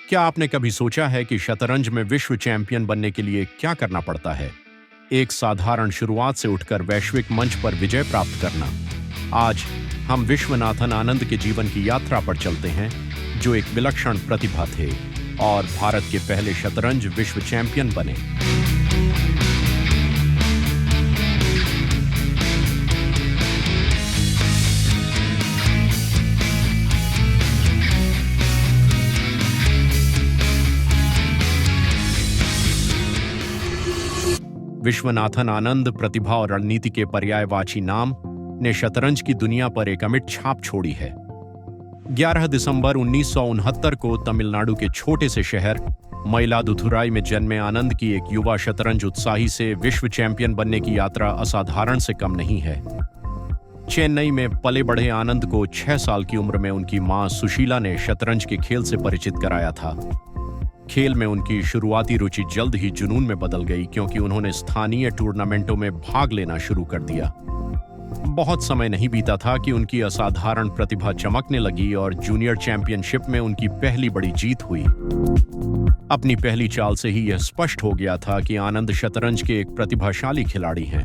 क्या आपने कभी सोचा है कि शतरंज में विश्व चैंपियन बनने के लिए क्या करना पड़ता है? एक साधारण शुरुआत से उठकर वैश्विक मंच पर विजय प्राप्त करना। आज हम विश्वनाथन आनंद के जीवन की यात्रा पर चलते हैं, जो एक विलक्षण प्रतिभा थे और भारत के पहले शतरंज विश्व चैंपियन बने। विश्वनाथन आनंद प्रतिभा और रणनीति के पर्यायवाची नाम ने शतरंज की दुनिया पर एक अमिट छाप छोड़ी है। 11 दिसंबर 1969 को तमिलनाडु के छोटे से शहर मयिलादुथुराई में जन्मे आनंद की एक युवा शतरंज उत्साही से विश्व चैंपियन बनने की यात्रा असाधारण से कम नहीं है। चेन्नई में पले बढ़े आनंद को 6 साल की उम्र में उनकी मां सुशीला ने शतरंज के खेल से परिचित कराया था। खेल में उनकी शुरुआती रुचि जल्द ही जुनून में बदल गई, क्योंकि उन्होंने स्थानीय टूर्नामेंटों में भाग लेना शुरू कर दिया। बहुत समय नहीं बीता था कि उनकी असाधारण प्रतिभा चमकने लगी और जूनियर चैंपियनशिप में उनकी पहली बड़ी जीत हुई। अपनी पहली चाल से ही यह स्पष्ट हो गया था कि आनंद शतरंज के एक प्रतिभाशाली खिलाड़ी हैं।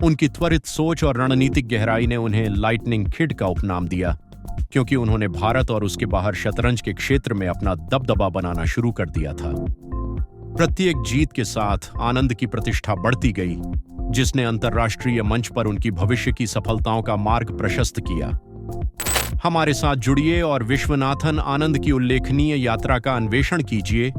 उनकी त्वरित सोच और रणनीतिक गहराई ने उन्हें लाइटनिंग किड का उपनाम दिया, क्योंकि उन्होंने भारत और उसके बाहर शतरंज के क्षेत्र में अपना दबदबा बनाना शुरू कर दिया था। प्रत्येक जीत के साथ आनंद की प्रतिष्ठा बढ़ती गई, जिसने अंतर्राष्ट्रीय मंच पर उनकी भविष्य की सफलताओं का मार्ग प्रशस्त किया। हमारे साथ जुड़िए और विश्वनाथन आनंद की उल्लेखनीय यात्रा का अन्वेषण कीजिए,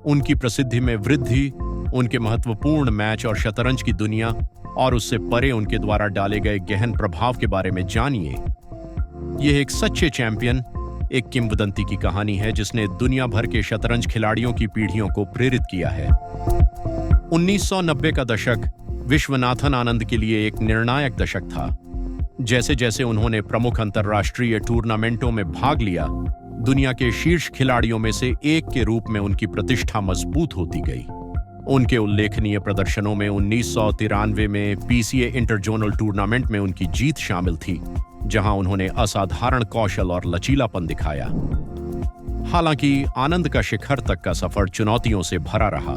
उनकी प्रसिद्धि में वृद्धि, उनके महत्वपूर्ण मैच और शतरंज की दुनिया और उससे परे उनके द्वारा डाले गए गहन प्रभाव के बारे में जानिए। यह एक सच्चे चैंपियन, एक किंवदंती की कहानी है जिसने दुनिया भर के शतरंज खिलाड़ियों की पीढ़ियों को प्रेरित किया है। 1990 का दशक विश्वनाथन आनंद के लिए एक निर्णायक दशक था। जैसे जैसे उन्होंने प्रमुख अंतर्राष्ट्रीय टूर्नामेंटों में भाग लिया, दुनिया के शीर्ष खिलाड़ियों में से एक के रूप में उनकी प्रतिष्ठा मजबूत होती गई। उनके उल्लेखनीय प्रदर्शनों में 1993 में पीसीए इंटरजोनल टूर्नामेंट में उनकी जीत शामिल थी, जहां उन्होंने असाधारण कौशल और लचीलापन दिखाया। हालांकि आनंद का शिखर तक का सफर चुनौतियों से भरा रहा।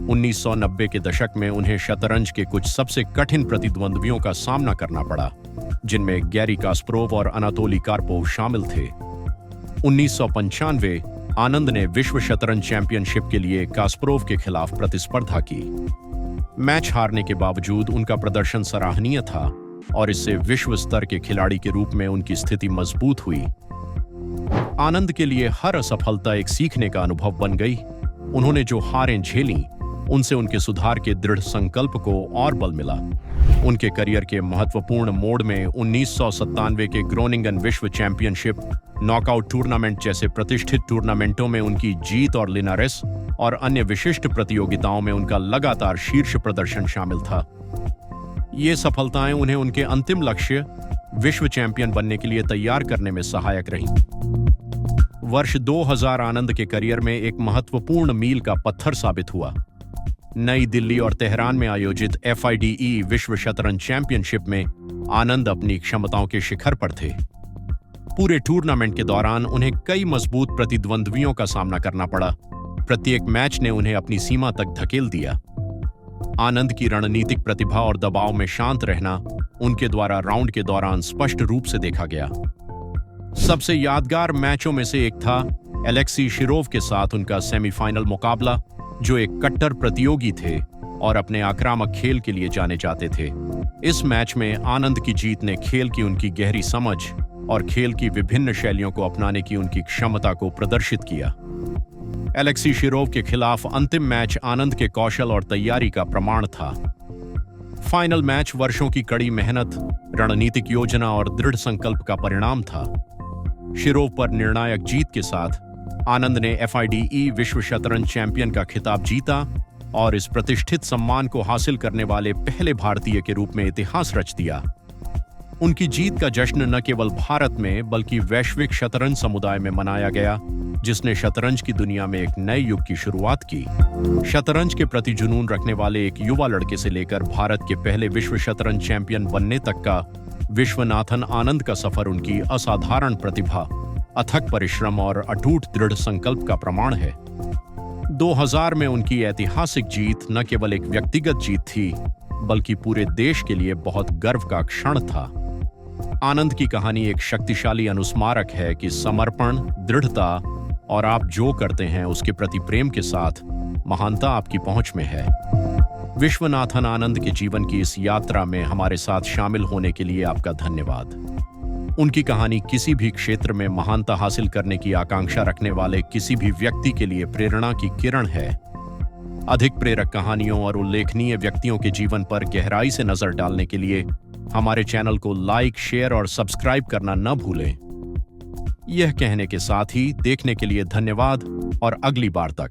1990 के दशक में उन्हें शतरंज के कुछ सबसे कठिन प्रतिद्वंद्वियों का सामना करना पड़ा, जिनमें गैरी कास्परोव और अनातोली कार्पोव शामिल थे। 1995 आनंद ने विश्व शतरंज चैंपियनशिप के लिए कास्परोव के खिलाफ प्रतिस्पर्धा की। मैच हारने के बावजूद उनका प्रदर्शन सराहनीय था और इससे विश्व स्तर के खिलाड़ी के रूप में उनकी स्थिति मजबूत हुई। आनंद के लिए हर असफलता एक सीखने का अनुभव बन गई। उन्होंने जो हारें झेलीं, उनसे उनके सुधार के दृढ़ संकल्प को और बल मिला। उनके करियर के महत्वपूर्ण मोड़ में 1997 के ग्रोनिंगन विश्व चैंपियनशिप, नॉकआउट टूर्नामेंट जैसे प्रतिष्ठित टूर्नामेंटों में उनकी जीत और लिनारेस और अन्य विशिष्ट प्रतियोगिताओं में उनका लगातार शीर्ष प्रदर्शन शामिल था। ये सफलताएं उन्हें उनके अंतिम लक्ष्य विश्व चैंपियन बनने के लिए तैयार करने में सहायक रहीं। वर्ष 2000 आनंद के करियर में एक महत्वपूर्ण मील का पत्थर साबित हुआ। नई दिल्ली और तेहरान में आयोजित FIDE विश्व शतरंज चैंपियनशिप में आनंद अपनी क्षमताओं के शिखर पर थे। पूरे टूर्नामेंट के दौरान उन्हें कई मजबूत प्रतिद्वंद्वियों का सामना करना पड़ा। प्रत्येक मैच ने उन्हें अपनी सीमा तक धकेल दिया। आनंद की रणनीतिक प्रतिभा और दबाव में शांत रहना उनके द्वारा राउंड के दौरान स्पष्ट रूप से देखा गया। सबसे यादगार मैचों में से एक था एलेक्सी शिरोव के साथ उनका सेमीफाइनल मुकाबला, जो एक कट्टर प्रतियोगी थे और अपने आक्रामक खेल के लिए जाने जाते थे। इस मैच में आनंद की जीत ने खेल की उनकी गहरी समझ और खेल की विभिन्न शैलियों को अपनाने की उनकी क्षमता को प्रदर्शित किया। एलेक्सी शिरोव के खिलाफ अंतिम मैच आनंद के कौशल और तैयारी का प्रमाण था। फाइनल मैच वर्षों की कड़ी मेहनत, रणनीतिक योजना और दृढ़ संकल्प का परिणाम था। शिरोव पर निर्णायक जीत के साथ आनंद ने FIDE विश्व शतरंज चैंपियन का खिताब जीता और इस प्रतिष्ठित सम्मान को हासिल करने वाले पहले भारतीय के रूप में इतिहास रच दिया। उनकी जीत का जश्न न केवल भारत में बल्कि वैश्विक शतरंज समुदाय में मनाया गया, जिसने शतरंज की दुनिया में एक नए युग की शुरुआत की। शतरंज के प्रति जुनून रखने वाले एक युवा लड़के से लेकर भारत के पहले विश्व शतरंज चैंपियन बनने तक का विश्वनाथन आनंद का सफर उनकी असाधारण प्रतिभा, अथक परिश्रम और अटूट दृढ़ संकल्प का प्रमाण है। 2000 में उनकी ऐतिहासिक जीत न केवल एक व्यक्तिगत जीत थी, बल्कि पूरे देश के लिए बहुत गर्व का क्षण था। आनंद की कहानी एक शक्तिशाली अनुस्मारक है कि समर्पण, दृढ़ता और आप जो करते हैं उसके प्रति प्रेम के साथ महानता आपकी पहुंच में है। विश्वनाथन आनंद के जीवन की इस यात्रा में हमारे साथ शामिल होने के लिए आपका धन्यवाद। उनकी कहानी किसी भी क्षेत्र में महानता हासिल करने की आकांक्षा रखने वाले किसी भी व्यक्ति के लिए प्रेरणा की किरण है। अधिक प्रेरक कहानियों और उल्लेखनीय व्यक्तियों के जीवन पर गहराई से नजर डालने के लिए हमारे चैनल को लाइक, शेयर और सब्सक्राइब करना न भूलें। यह कहने के साथ ही देखने के लिए धन्यवाद और अगली बार तक।